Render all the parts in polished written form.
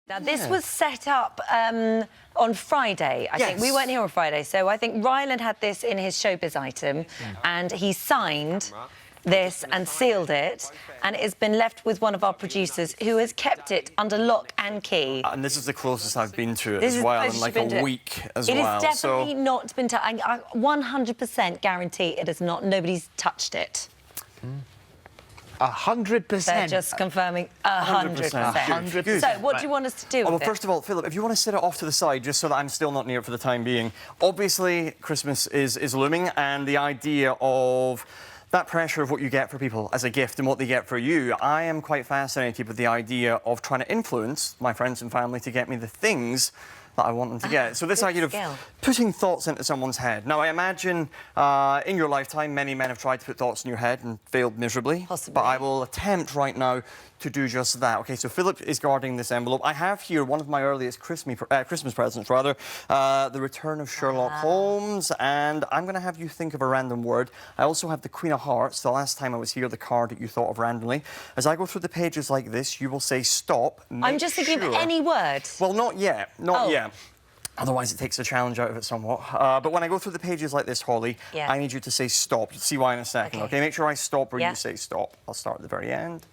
Now, this was set up on Friday, I think. We weren't here on Friday, so I think Ryland had this in his showbiz item, and he signed this and sealed it, and it has been left with one of our producers who has kept it under lock and key. And this is the closest I've been to it as well, in like a week as well. It has definitely not been touched. I 100% guarantee it has not. Nobody's touched it. 100%. They're just confirming 100%. 100%. So, what do you want us to do with well, it? first of all, Philip, if you want to set it off to the side, just so that I'm still not near it for the time being. Obviously, Christmas is looming, and the idea of that pressure of what you get for people as a gift and what they get for you, I am quite fascinated with the idea of trying to influence my friends and family to get me the things that I want them to get. So this idea of putting thoughts into someone's head. Now, I imagine in your lifetime, many men have tried to put thoughts in your head and failed miserably. Possibly. But I will attempt right now to do just that. OK, so Philip is guarding this envelope. I have here one of my earliest Christmas presents, the return of Sherlock Holmes, and I'm going to have you think of a random word. I also have the Queen of Hearts, the last time I was here, the card that you thought of randomly. As I go through the pages like this, you will say stop. I'm just thinking of any word. Well, not yet. Not yet. Otherwise, it takes the challenge out of it somewhat. But when I go through the pages like this, Holly, I need you to say stop. You'll see why in a second, OK? Make sure I stop where you say stop. I'll start at the very end.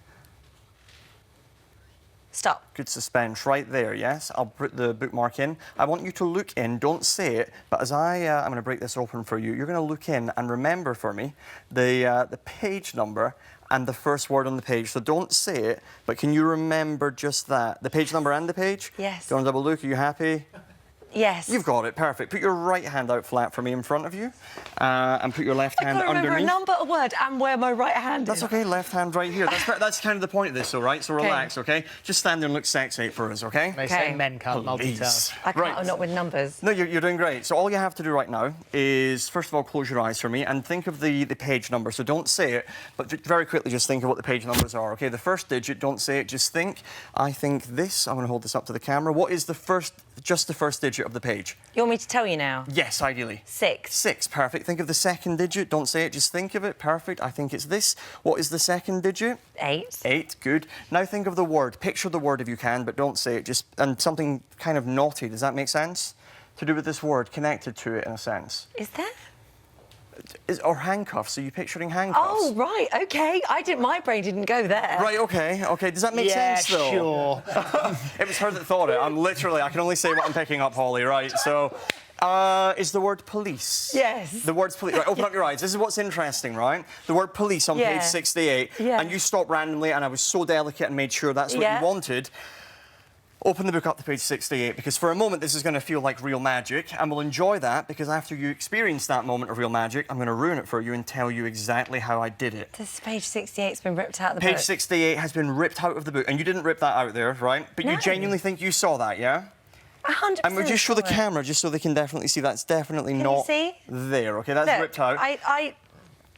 Stop. Good suspense right there, yes? I'll put the bookmark in. I want you to look in, don't say it, but as I'm going to break this open for you, you're going to look in and remember for me the page number and the first word on the page. So don't say it, but can you remember just that? The page number and the page? Yes. Do you want to double look? Are you happy? Yes. You've got it, perfect. Put your right hand out flat for me in front of you, and put your left hand underneath. I can't remember a number, a word, and where my right hand is. That's OK, left hand right here. That's kind of the point of this, all right? So relax, OK? Just stand there and look sexy for us, OK? They say men can't multitask. I can't, not with numbers. No, you're doing great. So all you have to do right now is, first of all, close your eyes for me and think of the page number. So don't say it, but very quickly just think of what the page numbers are, OK? The first digit, don't say it, just think. I think this. I'm going to hold this up to the camera. What is the first, just the first digit of the page? You want me to tell you now? Yes, ideally. 6. 6, perfect. Think of the second digit. Don't say it, just think of it. Perfect. I think it's this. What is the second digit? 8. 8, good. Now think of the word. Picture the word if you can, but don't say it. Just and something kind of naughty. Does that make sense? To do with this word, connected to it in a sense. Is there? Or handcuffs. Are you picturing handcuffs? Oh, right, OK. My brain didn't go there. Right, OK, OK. Does that make sense, though? Yeah, sure. It was her that thought it. I can only say what I'm picking up, Holly, right? So, is the word police? Yes. The word's police. Right, open up your eyes. This is what's interesting, right? The word police on page 68. And you stopped randomly, and I was so delicate and made sure that's what you wanted. Open the book up to page 68, because for a moment this is going to feel like real magic, and we'll enjoy that, because after you experience that moment of real magic, I'm going to ruin it for you and tell you exactly how I did it. This page 68's been ripped out of the book. Page 68 has been ripped out of the book, and you didn't rip that out there, right? But you genuinely think you saw that, yeah? 100%. And we'll just show the camera, just so they can definitely see that's definitely not there, OK? That's ripped out.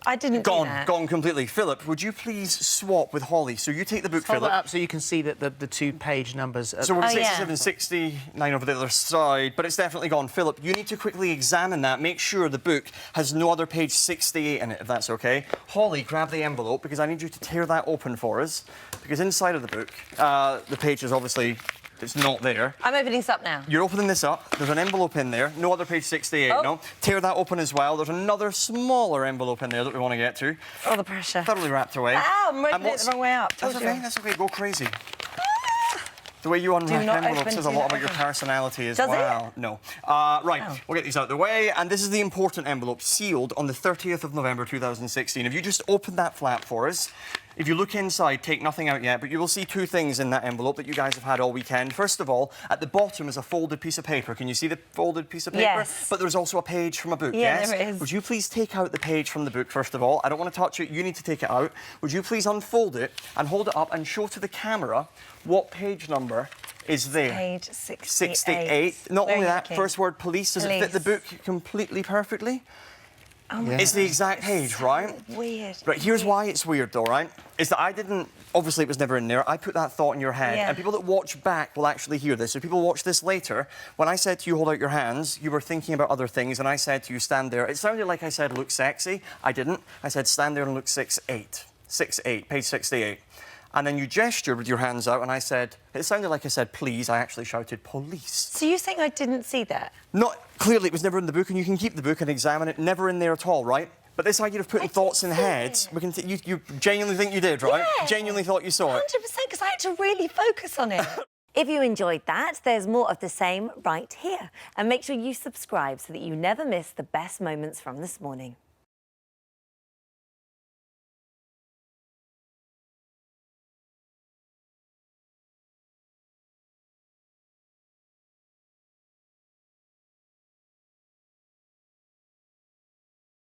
I didn't do that. Gone completely. Philip, would you please swap with Holly? So you take the book, Hold Philip. that up so you can see that the 2 page numbers. So we're 67, 69 over the other side, but it's definitely gone. Philip, you need to quickly examine that. Make sure the book has no other page 68 in it, if that's OK. Holly, grab the envelope, because I need you to tear that open for us. Because inside of the book, the page is obviously... It's not there. I'm opening this up now. You're opening this up. There's an envelope in there. No other page 68, no. Tear that open as well. There's another smaller envelope in there that we want to get to. Oh, the pressure. Thoroughly wrapped away. Ow, I'm ripping it the wrong way up. That's OK, that's OK. Go crazy. The way you unwrap envelopes says a lot about your personality as well. It? No. Right, we'll get these out of the way. And this is the important envelope, sealed on the 30th of November 2016. If you just open that flap for us, if you look inside, take nothing out yet, but you will see 2 things in that envelope that you guys have had all weekend. First of all, at the bottom is a folded piece of paper. Can you see the folded piece of paper? Yes. But there's also a page from a book, yes? There is. Would you please take out the page from the book, first of all? I don't want to touch it. You need to take it out. Would you please unfold it and hold it up and show to the camera what page number is there? Page 68. 68. Not only that, first word police. Does it fit the book completely perfectly? Oh it's the exact page, right? Weird. Right, here's why it's weird, though, right? Is that I didn't... Obviously, it was never in there. I put that thought in your head. And people that watch back will actually hear this. If people watch this later, when I said to you, hold out your hands, you were thinking about other things, and I said to you, stand there. It sounded like I said, look sexy. I didn't. I said, stand there and look 6'8". 6'8", page 68. and then you gestured with your hands out, and I said, it sounded like I said, please. I actually shouted, police. So you think I didn't see that? Not clearly, it was never in the book, and you can keep the book and examine it. Never in there at all, right? But this idea of putting thoughts in heads, we can you genuinely think you did, right? Yeah. Genuinely thought you saw it. 100%, because I had to really focus on it. If you enjoyed that, there's more of the same right here. And make sure you subscribe so that you never miss the best moments from this morning.